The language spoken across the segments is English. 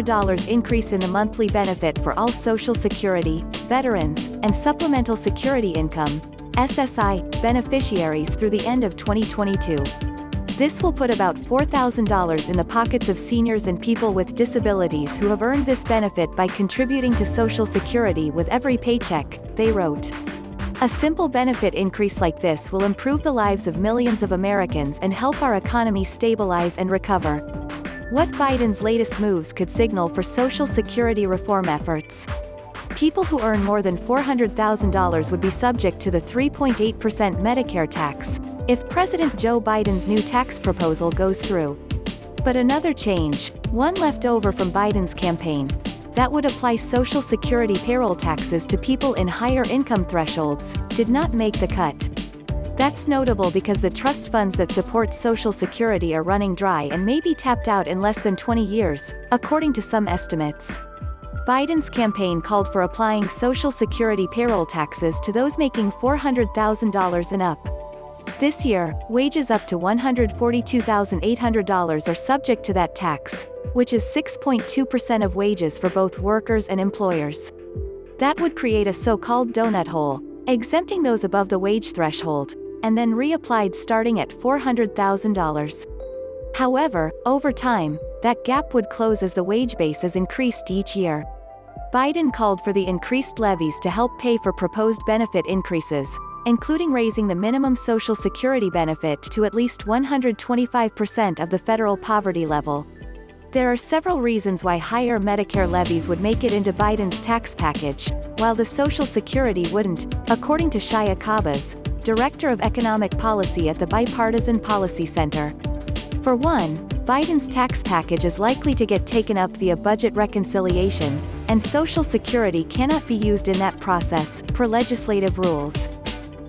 $600 increase in the monthly benefit for all Social Security, veterans, and Supplemental Security Income (SSI) beneficiaries through the end of 2022. This will put about $4,000 in the pockets of seniors and people with disabilities who have earned this benefit by contributing to Social Security with every paycheck, they wrote. A simple benefit increase like this will improve the lives of millions of Americans and help our economy stabilize and recover. What Biden's latest moves could signal for Social Security reform efforts? People who earn more than $400,000 would be subject to the 3.8% Medicare tax, if President Joe Biden's new tax proposal goes through. But another change, one left over from Biden's campaign, that would apply Social Security payroll taxes to people in higher income thresholds, did not make the cut. That's notable because the trust funds that support Social Security are running dry and may be tapped out in less than 20 years, according to some estimates. Biden's campaign called for applying Social Security payroll taxes to those making $400,000 and up. This year, wages up to $142,800 are subject to that tax, which is 6.2% of wages for both workers and employers. That would create a so-called donut hole, exempting those above the wage threshold, and then reapplied starting at $400,000. However, over time, that gap would close as the wage base is increased each year. Biden called for the increased levies to help pay for proposed benefit increases, including raising the minimum Social Security benefit to at least 125% of the federal poverty level. There are several reasons why higher Medicare levies would make it into Biden's tax package, while the Social Security wouldn't, according to Shia Kabas, Director of Economic Policy at the Bipartisan Policy Center. For one, Biden's tax package is likely to get taken up via budget reconciliation, and Social Security cannot be used in that process, per legislative rules.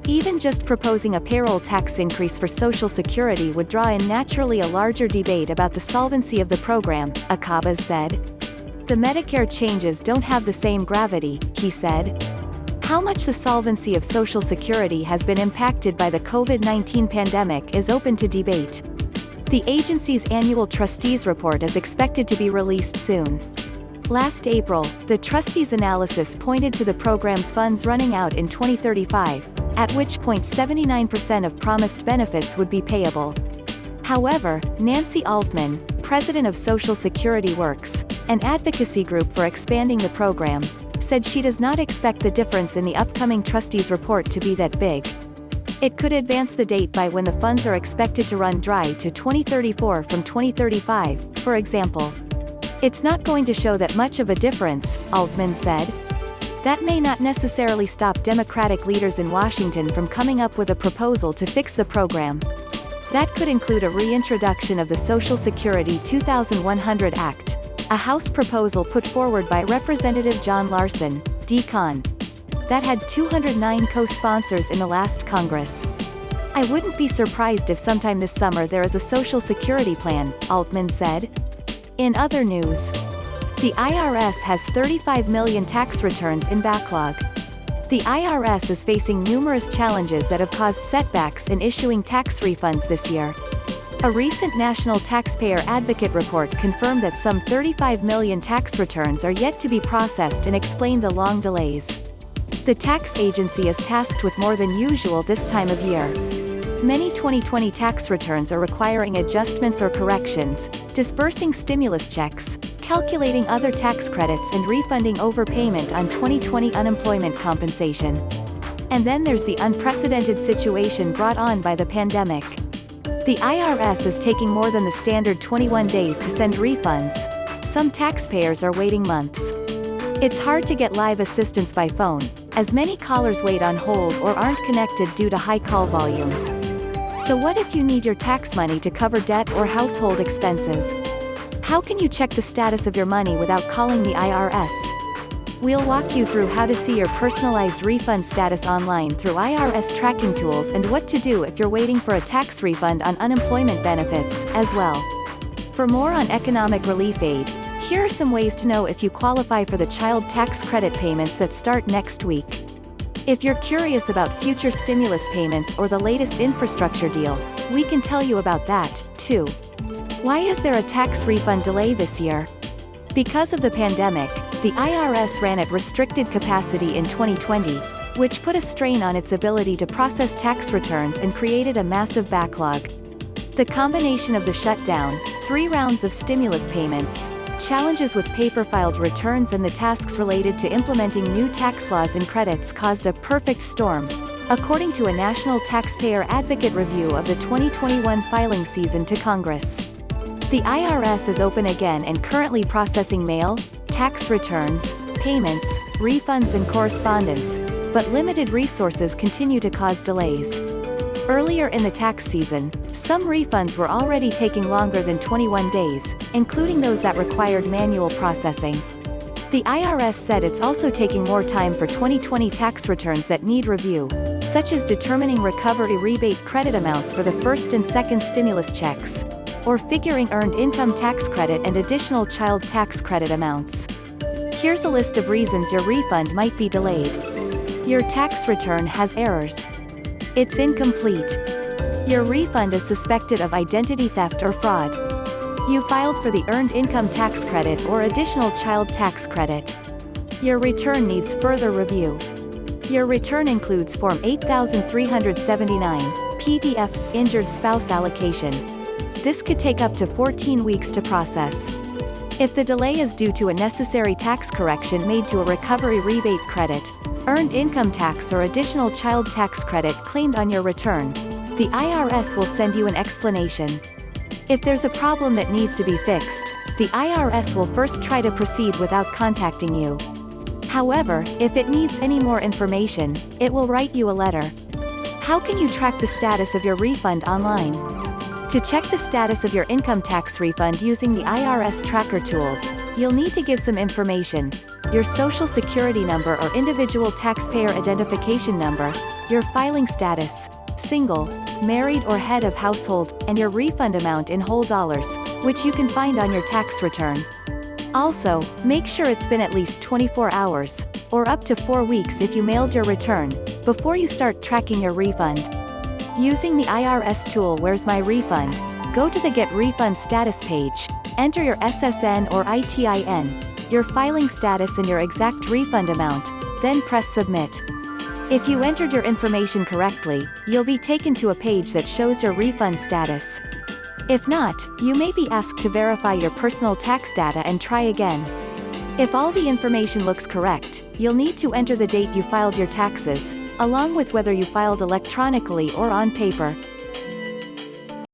Even just proposing a payroll tax increase for Social Security would draw in naturally a larger debate about the solvency of the program, Akabas said. The Medicare changes don't have the same gravity, he said. How much the solvency of Social Security has been impacted by the COVID-19 pandemic is open to debate. The agency's annual trustees report is expected to be released soon. Last April, the trustees' analysis pointed to the program's funds running out in 2035, at which point 79% of promised benefits would be payable. However, Nancy Altman, president of Social Security Works, an advocacy group for expanding the program, said she does not expect the difference in the upcoming trustees' report to be that big. It could advance the date by when the funds are expected to run dry to 2034 from 2035, for example. It's not going to show that much of a difference, Altman said. That may not necessarily stop Democratic leaders in Washington from coming up with a proposal to fix the program. That could include a reintroduction of the Social Security 2100 Act, a House proposal put forward by Representative John Larson, D-Con, that had 209 co-sponsors in the last Congress. I wouldn't be surprised if sometime this summer there is a Social Security plan, Altman said. In other news, the IRS has 35 million tax returns in backlog. The IRS is facing numerous challenges that have caused setbacks in issuing tax refunds this year. A recent National Taxpayer Advocate report confirmed that some 35 million tax returns are yet to be processed and explained the long delays. The tax agency is tasked with more than usual this time of year. Many 2020 tax returns are requiring adjustments or corrections, disbursing stimulus checks, calculating other tax credits and refunding overpayment on 2020 unemployment compensation. And then there's the unprecedented situation brought on by the pandemic. The IRS is taking more than the standard 21 days to send refunds. Some taxpayers are waiting months. It's hard to get live assistance by phone, as many callers wait on hold or aren't connected due to high call volumes. So what if you need your tax money to cover debt or household expenses? How can you check the status of your money without calling the IRS? We'll walk you through how to see your personalized refund status online through IRS tracking tools and what to do if you're waiting for a tax refund on unemployment benefits, as well. For more on economic relief aid, here are some ways to know if you qualify for the child tax credit payments that start next week. If you're curious about future stimulus payments or the latest infrastructure deal, we can tell you about that, too. Why is there a tax refund delay this year? Because of the pandemic, the IRS ran at restricted capacity in 2020, which put a strain on its ability to process tax returns and created a massive backlog. The combination of the shutdown, 3 rounds of stimulus payments, challenges with paper-filed returns and the tasks related to implementing new tax laws and credits caused a perfect storm, according to a National Taxpayer Advocate review of the 2021 filing season to Congress. The IRS is open again and currently processing mail, tax returns, payments, refunds and correspondence, but limited resources continue to cause delays. Earlier in the tax season, some refunds were already taking longer than 21 days, including those that required manual processing. The IRS said it's also taking more time for 2020 tax returns that need review, such as determining recovery rebate credit amounts for the first and second stimulus checks, or figuring earned income tax credit and additional child tax credit amounts. Here's a list of reasons your refund might be delayed. Your tax return has errors. It's incomplete. Your refund is suspected of identity theft or fraud. You filed for the earned income tax credit or additional child tax credit. Your return needs further review. Your return includes Form 8379, PDF, Injured Spouse Allocation. This could take up to 14 weeks to process. If the delay is due to a necessary tax correction made to a recovery rebate credit, earned income tax or additional child tax credit claimed on your return, the IRS will send you an explanation. If there's a problem that needs to be fixed, the IRS will first try to proceed without contacting you. However, if it needs any more information, it will write you a letter. How can you track the status of your refund online? To check the status of your income tax refund using the IRS tracker tools, you'll need to give some information: your social security number or individual taxpayer identification number, your filing status, single, married or head of household, and your refund amount in whole dollars, which you can find on your tax return. Also, make sure it's been at least 24 hours, or up to 4 weeks if you mailed your return, before you start tracking your refund. Using the IRS tool Where's My Refund, go to the Get Refund Status page, enter your SSN or ITIN, your filing status and your exact refund amount, then press Submit. If you entered your information correctly, you'll be taken to a page that shows your refund status. If not, you may be asked to verify your personal tax data and try again. If all the information looks correct, you'll need to enter the date you filed your taxes, along with whether you filed electronically or on paper.